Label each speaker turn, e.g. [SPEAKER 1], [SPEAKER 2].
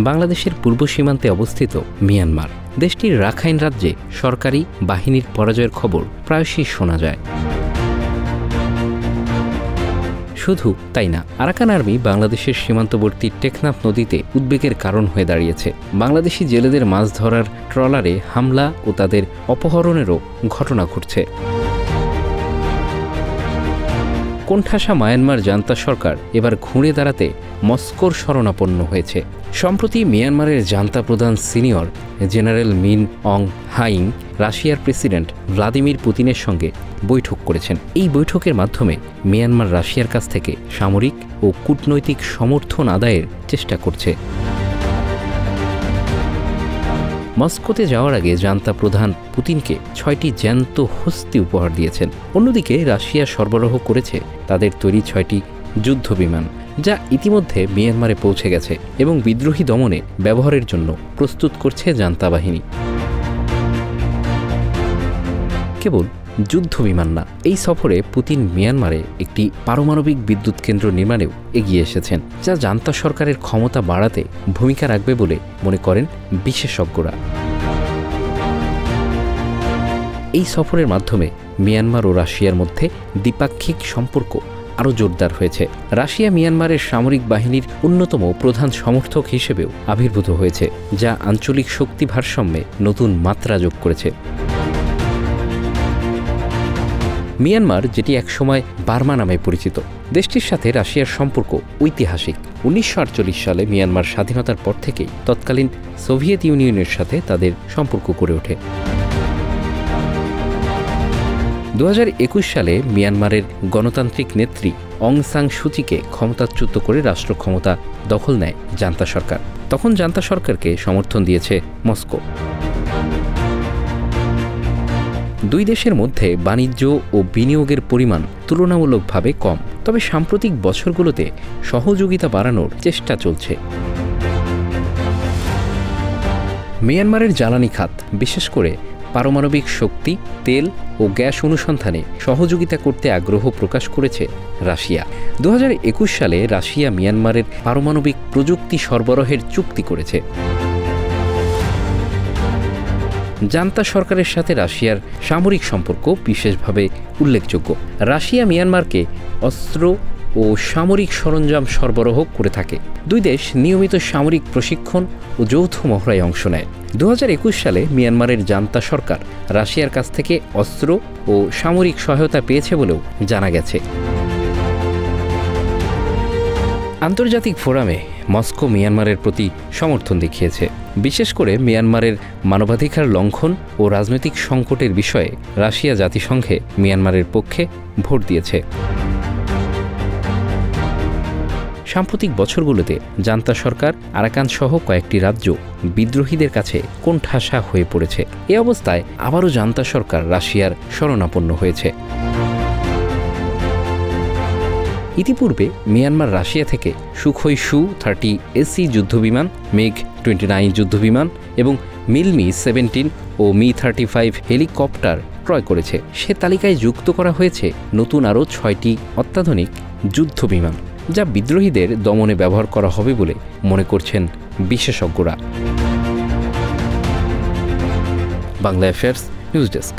[SPEAKER 1] বাংলাদেশের পূর্ব সীমান্তে অবস্থিত মিয়ানমার। দেশটির রাখাইন রাজ্যে সরকারি বাহিনীর পরাজয়ের খবর প্রায়শই শোনা যায়। শুধু তাই না, আরাকান আর্মি বাংলাদেশের সীমান্তবর্তী টেকনাফ নদীতে উদ্বেগের কারণ হয়ে দাঁড়িয়েছে। বাংলাদেশি জেলেদের মাছ ধরার ট্রলারে হামলা ও তাদের অপহরণেরও ঘটনা ঘটছে। কোণঠাসা মায়ানমার জান্তা সরকার এবার ঘুরে দাঁড়াতে মস্কোর শরণাপন্ন হয়েছে। সম্প্রতি মিয়ানমারের জান্তা প্রধান সিনিয়র জেনারেল মিন অং হাইং রাশিয়ার প্রেসিডেন্ট ভ্লাদিমির পুতিনের সঙ্গে বৈঠক করেছেন। এই বৈঠকের মাধ্যমে মিয়ানমার রাশিয়ার কাছ থেকে সামরিক ও কূটনৈতিক সমর্থন আদায়ের চেষ্টা করছে। মস্কোতে যাওয়ার আগে জান্তা প্রধান পুতিনকে ৬টি জ্যান্ত হস্তি উপহার দিয়েছেন। অন্যদিকে রাশিয়া সরবরাহ করেছে তাদের তৈরি ৬টি যুদ্ধবিমান, যা ইতিমধ্যে মিয়ানমারে পৌঁছে গেছে এবং বিদ্রোহী দমনে ব্যবহারের জন্য প্রস্তুত করছে জান্তা বাহিনী। কেবল যুদ্ধবিমান না, এই সফরে পুতিন মিয়ানমারে একটি পারমাণবিক বিদ্যুৎ কেন্দ্র নির্মাণেও এগিয়ে এসেছেন, যা জান্তা সরকারের ক্ষমতা বাড়াতে ভূমিকা রাখবে বলে মনে করেন বিশেষজ্ঞরা। এই সফরের মাধ্যমে মিয়ানমার ও রাশিয়ার মধ্যে দ্বিপাক্ষিক সম্পর্ক আরও জোরদার হয়েছে। রাশিয়া মিয়ানমারের সামরিক বাহিনীর অন্যতম প্রধান সমর্থক হিসেবেও আবির্ভূত হয়েছে, যা আঞ্চলিক শক্তি ভারসাম্যে নতুন মাত্রা যোগ করেছে। মিয়ানমার, যেটি একসময় বার্মা নামে পরিচিত, দেশটির সাথে রাশিয়ার সম্পর্ক ঐতিহাসিক। ১৯৪৮ সালে মিয়ানমার স্বাধীনতার পর থেকেই তৎকালীন সোভিয়েত ইউনিয়নের সাথে তাদের সম্পর্ক গড়ে ওঠে। ২০২১ সালে মিয়ানমারের গণতান্ত্রিক নেত্রী অং সান সুচিকে ক্ষমতাচ্যুত করে রাষ্ট্র ক্ষমতা দখল নেয় জান্তা সরকার। তখন জান্তা সরকারকে সমর্থন দিয়েছে মস্কো। দুই দেশের মধ্যে বাণিজ্য ও বিনিয়োগের পরিমাণ তুলনামূলকভাবে কম, তবে সাম্প্রতিক বছরগুলোতে সহযোগিতা বাড়ানোর চেষ্টা চলছে। মিয়ানমারের জ্বালানি খাত, বিশেষ করে পারমাণবিক শক্তি, তেল ও গ্যাস অনুসন্ধানে সহযোগিতা করতে আগ্রহ প্রকাশ করেছে রাশিয়া। ২০২১ সালে রাশিয়া মিয়ানমারের পারমাণবিক প্রযুক্তি সরবরাহের চুক্তি করেছে। জান্তা সরকারের সাথে রাশিয়ার সামরিক সম্পর্ক বিশেষভাবে উল্লেখযোগ্য। রাশিয়া মিয়ানমারকে অস্ত্র ও সামরিক সরঞ্জাম সরবরাহ করে থাকে। দুই দেশ নিয়মিত সামরিক প্রশিক্ষণ ও যৌথ মহড়ায় অংশ নেয়। ২০২১ সালে মিয়ানমারের জান্তা সরকার রাশিয়ার কাছ থেকে অস্ত্র ও সামরিক সহায়তা পেয়েছে বলেও জানা গেছে। আন্তর্জাতিক ফোরামে মস্কো মিয়ানমারের প্রতি সমর্থন দেখিয়েছে, বিশেষ করে মিয়ানমারের মানবাধিকার লঙ্ঘন ও রাজনৈতিক সংকটের বিষয়ে রাশিয়া জাতিসংঘে মিয়ানমারের পক্ষে ভোট দিয়েছে। সাম্প্রতিক বছরগুলোতে জান্তা সরকার আরাকান সহ কয়েকটি রাজ্য বিদ্রোহীদের কাছে কোণঠাসা হয়ে পড়েছে। এ অবস্থায় আবারও জান্তা সরকার রাশিয়ার শরণাপন্ন হয়েছে। ইতিপূর্বে মিয়ানমার রাশিয়া থেকে সুখোই Su-30AC যুদ্ধবিমান, MiG-29 যুদ্ধবিমান এবং মিলমি-17 ও Mi-35 হেলিকপ্টার ক্রয় করেছে। সে তালিকায় যুক্ত করা হয়েছে নতুন আরও 6টি অত্যাধুনিক যুদ্ধবিমান, যা বিদ্রোহীদের দমনে ব্যবহার করা হবে বলে মনে করছেন বিশেষজ্ঞরা। Bangla affairs news desk.